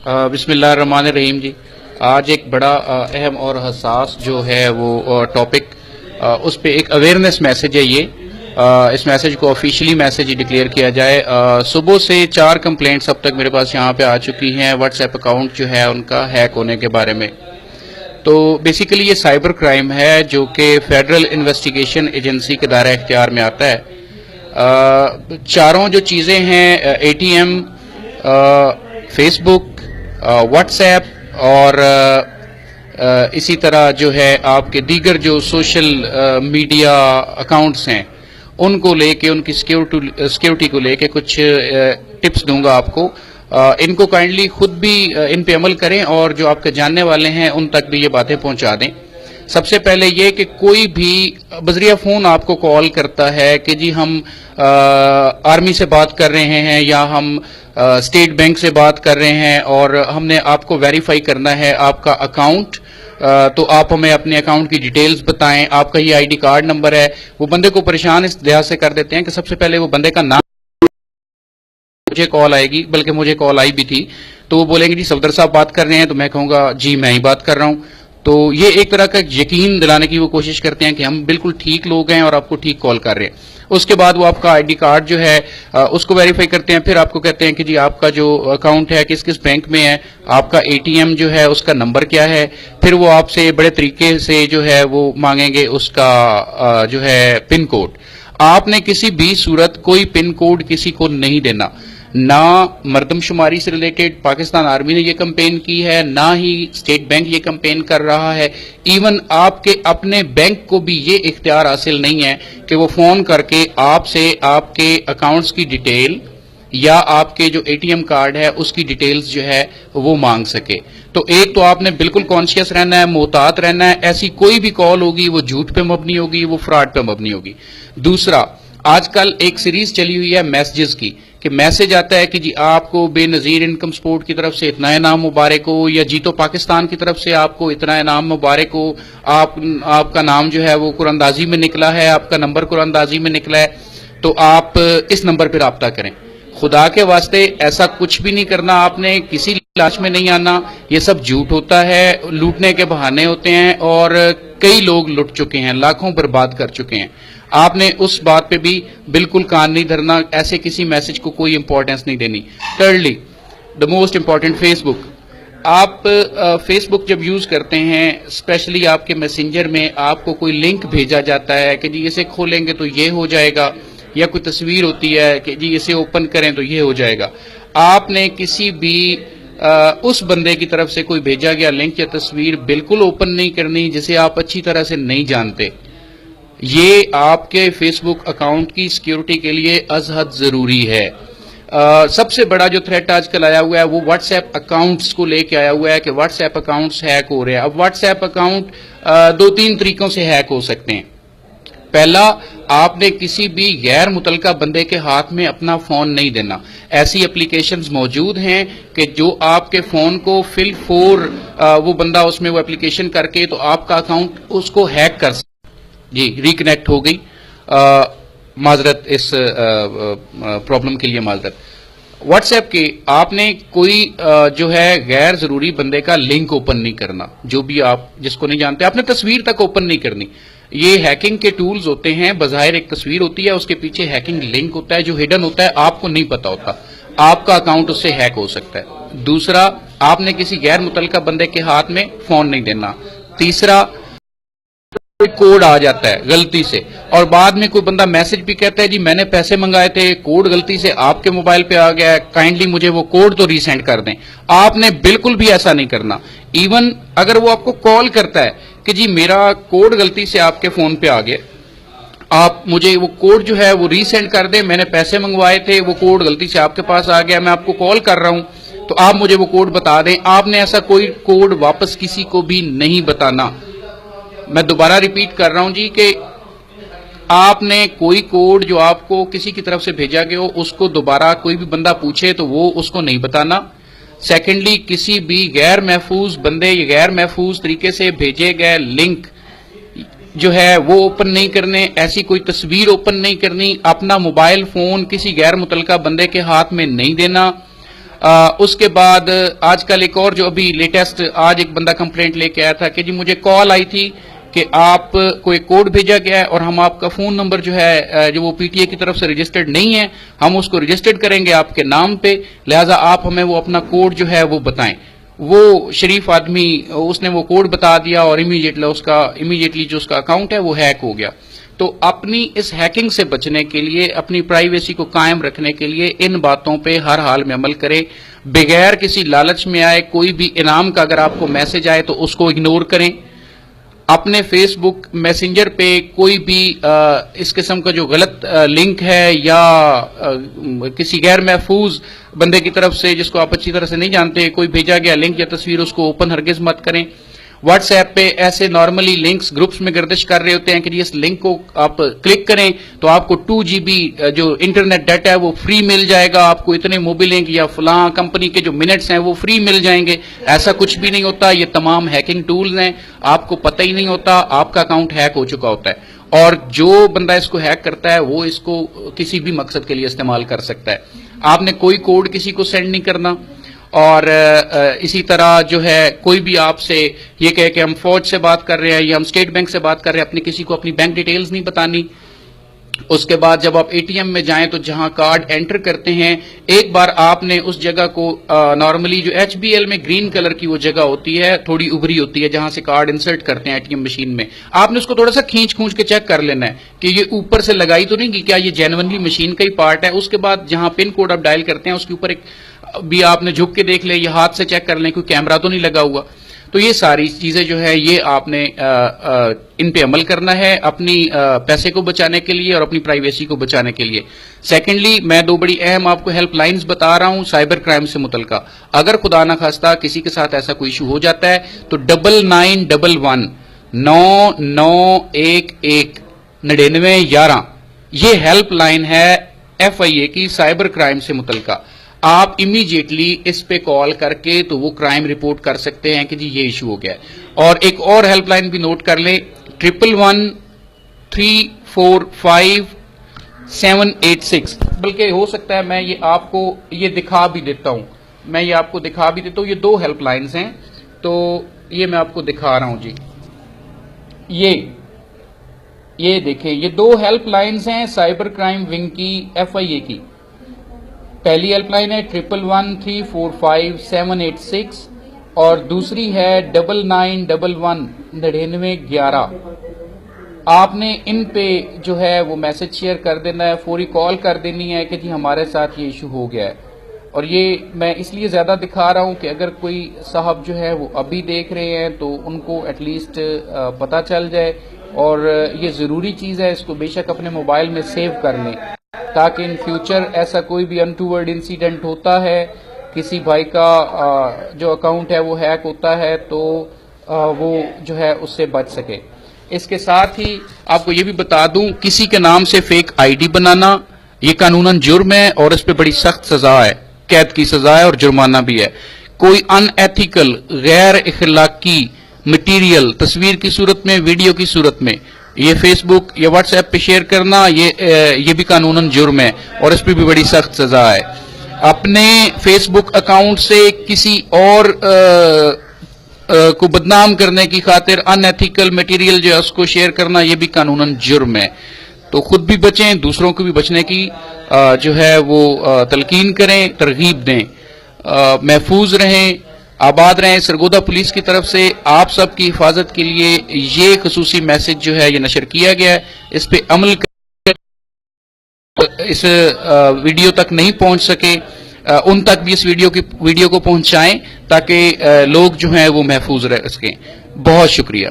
بسم اللہ الرحمن الرحیم جی. آج ایک بڑا اہم اور حساس جو ہے وہ ٹاپک، اس پہ ایک اویئرنیس میسج ہے. اس میسج کو آفیشلی میسج ڈکلیئر کیا جائے. صبح سے 4 کمپلینٹس اب تک میرے پاس یہاں پہ آ چکی ہیں واٹس ایپ اکاؤنٹ جو ہے ان کا ہیک ہونے کے بارے میں. تو بیسیکلی یہ سائبر کرائم ہے جو کہ فیڈرل انویسٹیگیشن ایجنسی کے دائرہ اختیار میں آتا ہے. چاروں جو چیزیں ہیں، A T M, Facebook, WhatsApp اور اسی طرح جو ہے آپ کے دیگر جو سوشل میڈیا اکاؤنٹس ہیں، ان کو لے کے، ان کی سیکیورٹی کو لے کے کچھ ٹپس دوں گا آپ کو. ان کو کائنڈلی خود بھی ان پہ عمل کریں اور جو آپ کے جاننے والے ہیں ان تک بھی یہ باتیں پہنچا دیں. سب سے پہلے یہ کہ کوئی بھی بذریعہ فون آپ کو کال کرتا ہے کہ جی ہم آرمی سے بات کر رہے ہیں یا ہم اسٹیٹ بینک سے بات کر رہے ہیں اور ہم نے آپ کو ویریفائی کرنا ہے آپ کا اکاؤنٹ، تو آپ ہمیں اپنے اکاؤنٹ کی ڈیٹیلز بتائیں، آپ کا یہ آئی ڈی کارڈ نمبر ہے. وہ بندے کو پریشان اس لحاظ سے کر دیتے ہیں کہ سب سے پہلے وہ بندے کا نام، مجھے کال آئے گی، بلکہ مجھے کال آئی بھی تھی، تو وہ بولیں گے جی صفدر صاحب بات کر رہے ہیں، تو میں کہوں گا جی میں ہی بات کر رہا ہوں. تو یہ ایک طرح کا یقین دلانے کی وہ کوشش کرتے ہیں کہ ہم بالکل ٹھیک لوگ ہیں اور آپ کو ٹھیک کال کر رہے ہیں. اس کے بعد وہ آپ کا آئی ڈی کارڈ جو ہے اس کو ویریفائی کرتے ہیں. پھر آپ کو کہتے ہیں کہ جی آپ کا جو اکاؤنٹ ہے کس کس بینک میں ہے، آپ کا اے ٹی ایم جو ہے اس کا نمبر کیا ہے. پھر وہ آپ سے بڑے طریقے سے جو ہے وہ مانگیں گے اس کا جو ہے پن کوڈ. آپ نے کسی بھی صورت کوئی پن کوڈ کسی کو نہیں دینا. نہ مردم شماری سے ریلیٹڈ پاکستان آرمی نے یہ کمپین کی ہے، نہ ہی اسٹیٹ بینک یہ کمپین کر رہا ہے. ایون آپ کے اپنے بینک کو بھی یہ اختیار حاصل نہیں ہے کہ وہ فون کر کے آپ سے آپ کے اکاؤنٹس کی ڈیٹیل یا آپ کے جو اے ٹی ایم کارڈ ہے اس کی ڈیٹیلز جو ہے وہ مانگ سکے. تو ایک تو آپ نے بالکل کانشیس رہنا ہے، محتاط رہنا ہے. ایسی کوئی بھی کال ہوگی وہ جھوٹ پہ مبنی ہوگی، وہ فراڈ پہ مبنی ہوگی. دوسرا، آج کل ایک سیریز چلی ہوئی ہے میسجز کی، کہ میسج آتا ہے کہ جی آپ کو بے نظیر انکم سپورٹ کی طرف سے اتنا انعام مبارک ہو، یا جیتو پاکستان کی طرف سے آپ کو اتنا انعام مبارک ہو، آپ کا نام جو ہے وہ قرآن اندازی میں نکلا ہے، آپ کا نمبر قرآن اندازی میں نکلا ہے، تو آپ اس نمبر پہ رابطہ کریں. خدا کے واسطے ایسا کچھ بھی نہیں کرنا، آپ نے کسی لاش میں نہیں آنا. یہ سب جھوٹ ہوتا ہے، لوٹنے کے بہانے ہوتے ہیں، اور کئی لوگ لٹ چکے ہیں، لاکھوں برباد کر چکے ہیں. آپ نے اس بات پہ بھی بالکل کان نہیں دھرنا، ایسے کسی میسج کو کوئی امپورٹنس نہیں دینی. Thirdly, the most important, Facebook. آپ فیس بک جب یوز کرتے ہیں، اسپیشلی آپ کے میسنجر میں آپ کو کوئی لنک بھیجا جاتا ہے کہ جی اسے کھولیں گے تو یہ ہو جائے گا، یا کوئی تصویر ہوتی ہے کہ جی اسے اوپن کریں تو یہ ہو جائے گا. آپ نے کسی بھی اس بندے کی طرف سے کوئی بھیجا گیا لنک یا تصویر بالکل اوپن نہیں کرنی جسے آپ اچھی طرح سے نہیں جانتے. یہ آپ کے فیس بک اکاؤنٹ کی سیکیورٹی کے لیے از حد ضروری ہے. سب سے بڑا جو تھریٹ آج کل آیا ہوا ہے وہ واٹس ایپ اکاؤنٹس کو لے کے آیا ہوا ہے کہ واٹس ایپ اکاؤنٹس ہیک ہو رہے ہیں. اب واٹس ایپ اکاؤنٹ 2-3 طریقوں سے ہیک ہو سکتے ہیں. پہلا، آپ نے کسی بھی غیر متعلقہ بندے کے ہاتھ میں اپنا فون نہیں دینا. ایسی اپلیکیشنز موجود ہیں کہ جو آپ کے فون کو فل فور وہ بندہ اس میں وہ اپلیکیشن کر کے تو آپ کا اکاؤنٹ اس کو ہیک کر سکتا. جی ریکنیکٹ ہو گئی، معذرت اس پرابلم کے لیے معذرت. واٹس ایپ کے آپ نے کوئی جو ہے غیر ضروری بندے کا لنک اوپن نہیں کرنا. جو بھی آپ جس کو نہیں جانتے، آپ نے تصویر تک اوپن نہیں کرنی. یہ ہیکنگ کے ٹولز ہوتے ہیں، بظاہر ایک تصویر ہوتی ہے، اس کے پیچھے ہیکنگ لنک ہوتا ہے جو ہڈن ہوتا ہے، آپ کو نہیں پتا ہوتا. آپ کا اکاؤنٹ اس سے ہیک ہو سکتا ہے. دوسرا، آپ نے کسی غیر متعلقہ بندے کے ہاتھ میں فون نہیں دینا. تیسرا، کوئی کوڈ آ جاتا ہے غلطی سے اور بعد میں کوئی بندہ میسج بھی کہتا ہے جی میں نے پیسے منگائے تھے، کوڈ غلطی سے آپ کے موبائل پہ آ گیا ہے، کائنڈلی مجھے وہ کوڈ تو ریسینڈ کر دیں. آپ نے بالکل بھی ایسا نہیں کرنا. ایون اگر وہ آپ کو کال کرتا ہے کہ جی میرا کوڈ غلطی سے آپ کے فون پہ آ گیا، آپ مجھے وہ کوڈ جو ہے وہ ریسینڈ کر دیں، میں نے پیسے منگوائے تھے، وہ کوڈ غلطی سے آپ کے پاس آ گیا، میں آپ کو کال کر رہا ہوں تو آپ مجھے وہ کوڈ بتا دیں. آپ نے ایسا کوئی کوڈ واپس کسی کو بھی نہیں بتانا. میں دوبارہ ریپیٹ کر رہا ہوں جی کہ آپ نے کوئی کوڈ جو آپ کو کسی کی طرف سے بھیجا گیا ہو اس کو دوبارہ کوئی بھی بندہ پوچھے تو وہ اس کو نہیں بتانا. سیکنڈلی، کسی بھی غیر محفوظ بندے یا غیر محفوظ طریقے سے بھیجے گئے لنک جو ہے وہ اوپن نہیں کرنے. ایسی کوئی تصویر اوپن نہیں کرنی. اپنا موبائل فون کسی غیر متعلقہ بندے کے ہاتھ میں نہیں دینا. اس کے بعد آج کل ایک اور جو ابھی لیٹسٹ آج ایک بندہ کمپلینٹ لے کے آیا تھا کہ جی مجھے کال آئی تھی کہ آپ کو ایک کوڈ بھیجا گیا ہے اور ہم آپ کا فون نمبر جو ہے جو وہ پی ٹی اے کی طرف سے رجسٹرڈ نہیں ہے، ہم اس کو رجسٹرڈ کریں گے آپ کے نام پہ، لہٰذا آپ ہمیں وہ اپنا کوڈ جو ہے وہ بتائیں۔ وہ شریف آدمی اس نے وہ کوڈ بتا دیا اور امیڈیٹلی جو اس کا اکاؤنٹ ہے وہ ہیک ہو گیا۔ تو اپنی اس ہیکنگ سے بچنے کے لیے، اپنی پرائیویسی کو قائم رکھنے کے لیے ان باتوں پہ ہر حال میں عمل کریں، بغیر کسی لالچ میں آئے کوئی بھی انعام کا اگر آپ کو میسج آئے تو اس کو اگنور کریں۔ اپنے فیس بک میسنجر پہ کوئی بھی اس قسم کا جو غلط لنک ہے یا کسی غیر محفوظ بندے کی طرف سے جس کو آپ اچھی طرح سے نہیں جانتے کوئی بھیجا گیا لنک یا تصویر اس کو اوپن ہرگز مت کریں۔ واٹس ایپ پہ ایسے نارملی لنکس گروپس میں گردش کر رہے ہوتے ہیں کہ جی اس لنک کو آپ کلک کریں تو آپ کو 2 GB جو انٹرنیٹ ڈیٹا ہے وہ فری مل جائے گا، آپ کو اتنے موبی لنک یا فلاں کمپنی کے جو منٹس ہیں وہ فری مل جائیں گے۔ ایسا کچھ بھی نہیں ہوتا، یہ تمام ہیکنگ ٹولز ہیں، آپ کو پتہ ہی نہیں ہوتا، آپ کا اکاؤنٹ ہیک ہو چکا ہوتا ہے، اور جو بندہ اس کو ہیک کرتا ہے وہ اس کو کسی بھی مقصد کے لیے استعمال کر سکتا ہے۔ آپ نے کوئی کوڈ کسی کو سینڈ نہیں کرنا، اور اسی طرح جو ہے کوئی بھی آپ سے یہ کہے کہ ہم فوج سے بات کر رہے ہیں یا ہم اسٹیٹ بینک سے بات کر رہے ہیں، اپنی کسی کو اپنی بینک ڈیٹیلز نہیں بتانی۔ اس کے بعد جب آپ اے ٹی ایم میں جائیں تو جہاں کارڈ انٹر کرتے ہیں ایک بار آپ نے اس جگہ کو نارملی جو ایچ بی ایل میں گرین کلر کی وہ جگہ ہوتی ہے تھوڑی ابری ہوتی ہے جہاں سے کارڈ انسرٹ کرتے ہیں اے ٹی ایم مشین میں، آپ نے اس کو تھوڑا سا کھینچ کے چیک کر لینا ہے کہ یہ اوپر سے لگائی تو نہیں کہ کیا یہ جینونلی مشین کا ہی پارٹ ہے۔ اس کے بعد جہاں پن کوڈ آپ ڈائل کرتے ہیں اس کے اوپر ایک بھی آپ نے جھک کے دیکھ لیں، یہ ہاتھ سے چیک کر لیں کوئی کیمرہ تو نہیں لگا ہوا۔ تو یہ ساری چیزیں جو ہے یہ آپ نے ان پہ عمل کرنا ہے اپنی پیسے کو بچانے کے لیے اور اپنی پرائیویسی کو بچانے کے لیے۔ سیکنڈلی میں 2 بڑی اہم آپ کو ہیلپ لائنز بتا رہا ہوں سائبر کرائم سے متعلقہ۔ اگر خدا نخواستہ کسی کے ساتھ ایسا کوئی ایشو ہو جاتا ہے تو 9911 9911 9911 یہ ہیلپ لائن ہے FIA کی سائبر کرائم سے متعلقہ۔ آپ امیڈیٹلی اس پہ کال کر کے تو وہ کرائم رپورٹ کر سکتے ہیں کہ جی یہ ایشو ہو گیا ہے۔ اور ایک اور ہیلپ لائن بھی نوٹ کر لیں 111-345-786، بلکہ ہو سکتا ہے میں یہ آپ کو یہ دکھا بھی دیتا ہوں، یہ 2 ہیلپ لائنز ہیں تو یہ میں آپ کو دکھا رہا ہوں جی، یہ دیکھیں یہ 2 ہیلپ لائنز ہیں سائبر کرائم ونگ کی FIA کی۔ پہلی ہیلپ لائن ہے 111-345-786 اور دوسری ہے 9911-9911۔ آپ نے ان پہ جو ہے وہ میسج شیئر کر دینا ہے، فوری کال کر دینی ہے کہ جی ہمارے ساتھ یہ ایشو ہو گیا ہے۔ اور یہ میں اس لیے زیادہ دکھا رہا ہوں کہ اگر کوئی صاحب جو ہے وہ ابھی دیکھ رہے ہیں تو ان کو ایٹ لیسٹ پتہ چل جائے، اور یہ ضروری چیز ہے، اس کو بے شک اپنے موبائل میں سیو کر لیں تاکہ ان فیوچر ایسا کوئی بھی انٹوورڈ انسیڈنٹ ہوتا ہے، کسی بھائی کا جو اکاؤنٹ ہے وہ ہیک ہوتا ہے تو وہ جو ہے اس سے بچ سکے۔ اس کے ساتھ ہی آپ کو یہ بھی بتا دوں کسی کے نام سے فیک آئی ڈی بنانا یہ قانوناً جرم ہے اور اس پہ بڑی سخت سزا ہے، قید کی سزا ہے اور جرمانہ بھی ہے۔ کوئی ان ایتھیکل غیر اخلاقی مٹیریل تصویر کی صورت میں، ویڈیو کی صورت میں یہ فیس بک یا واٹس ایپ پہ شیئر کرنا یہ بھی قانوناً جرم ہے اور اس پہ بھی بڑی سخت سزا ہے۔ اپنے فیس بک اکاؤنٹ سے کسی اور کو بدنام کرنے کی خاطر ان ایتھیکل مٹیریل جو ہے اس کو شیئر کرنا یہ بھی قانوناً جرم ہے۔ تو خود بھی بچیں، دوسروں کو بھی بچنے کی جو ہے وہ تلقین کریں، ترغیب دیں، محفوظ رہیں، آباد رہیں۔ سرگودا پولیس کی طرف سے آپ سب کی حفاظت کے لیے یہ خصوصی میسج جو ہے یہ نشر کیا گیا ہے، اس پہ عمل اس ویڈیو تک نہیں پہنچ سکے ان تک بھی اس ویڈیو کو پہنچائیں تاکہ لوگ جو ہیں وہ محفوظ رہ سکیں۔ بہت شکریہ۔